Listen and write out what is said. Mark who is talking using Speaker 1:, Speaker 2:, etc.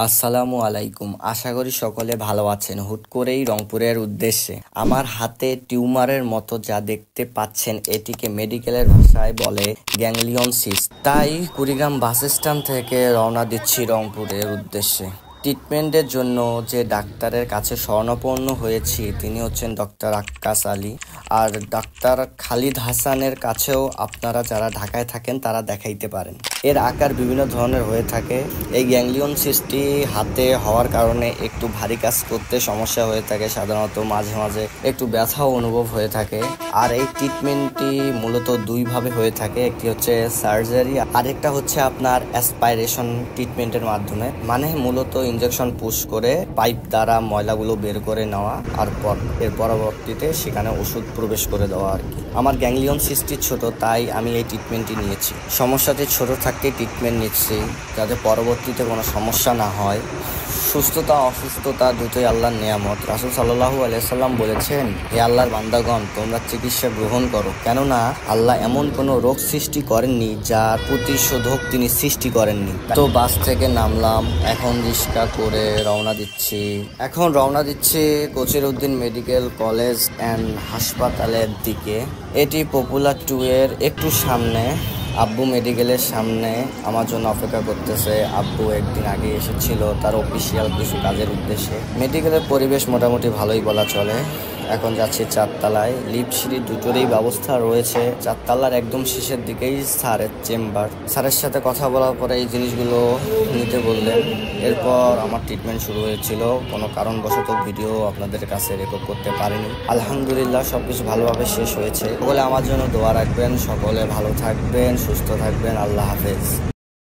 Speaker 1: আসসালামু আলাইকুম। আশা করি সকলে ভালো আছেন। হুট করেই রংপুরের উদ্দেশ্যে। আমার হাতে টিউমারের মতো যা দেখতে পাচ্ছেন এটিকে মেডিকেলের ভাষায় বলে গ্যাংলিয়ন সিস্ট। তাই কুড়িগ্রাম বাস স্ট্যান্ড থেকে রওনা দিচ্ছি রংপুরের উদ্দেশ্যে। ট্রিটমেন্টের জন্য যে ডাক্তারের কাছে শরণাপন্ন হয়েছি তিনি হচ্ছেন ডক্টর আক্কাস আলী। আর ডাক্তার খালিদ হাসানের কাছেও আপনারা যারা ঢাকায় থাকেন তারা দেখাইতে পারেন। এর আকার বিভিন্ন ধরনের হয়ে থাকে। এই গ্যাংলিয়ন সিস্টটি হাতে হওয়ার কারণে একটু ভারী কাজ করতে সমস্যা হয়ে থাকে, সাধারণত মাঝে মাঝে একটু ব্যথাও অনুভব হয়ে থাকে। আর এই ট্রিটমেন্টটি মূলত দুইভাবে হয়ে থাকে, একটি হচ্ছে সার্জারি, আরেকটা হচ্ছে আপনার অ্যাসপাইরেশন ট্রিটমেন্টের মাধ্যমে, মানে মূলত ইনজেকশন পুশ করে পাইপ দ্বারা ময়লাগুলো বের করে নেওয়া আর এর পরবর্তীতে সেখানে ওষুধ প্রবেশ করে দেওয়া আর কি। আমার গ্যাংলিয়ন সিস্টটি ছোট, তাই আমি এই ট্রিটমেন্টটি নিয়েছি। সমস্যাটি ছোট থাকতে ট্রিটমেন্ট নিচ্ছি যাতে পরবর্তীতে কোনো সমস্যা না হয়। সুস্থতা অসুস্থতা দুটোই আল্লাহর নিয়ামত। রাসূল সাল্লাল্লাহু আলাইহি সাল্লাম বলেছেন, হে আল্লাহর বান্দাগণ, তোমরা চিকিৎসা গ্রহণ করো, কেননা আল্লাহ এমন কোনো রোগ সৃষ্টি করেননি যার প্রতিশোধক তিনি সৃষ্টি করেননি। তো বাস থেকে নামলাম, এখন রিক্সা করে রওনা দিচ্ছি কোচিরউদ্দিন মেডিকেল কলেজ অ্যান্ড হাসপাতালের দিকে। এটি পপুলার 2 এর একটু সামনে। আব্বু মেডিকেলের সামনে আমার জন্য অপেক্ষা করতেছে। আব্বু একদিন আগে এসেছিল তার অফিসিয়াল কিছু কাজের উদ্দেশ্যে। মেডিকেলের পরিবেশ মোটামুটি ভালোই বলা চলে। এখন যাচ্ছি 4 তলায়। লিফট সিঁড়ি দুটোরই ব্যবস্থা রয়েছে। 4 তলার একদম শেষের দিকেই স্যারের চেম্বার। স্যারের সাথে কথা বলার পরে এই জিনিসগুলো নিতে বললেন। এরপর আমার ট্রিটমেন্ট শুরু হয়েছিল। কোনো কারণবশত ভিডিও আপনাদের কাছে রেকর্ড করতে পারিনি। আলহামদুলিল্লাহ সবকিছু ভালোভাবে শেষ হয়েছে। সকলে আমার জন্য দোয়া রাখবেন। সকলে ভালো থাকবেন, সুস্থ থাকবেন। আল্লাহ হাফেজ।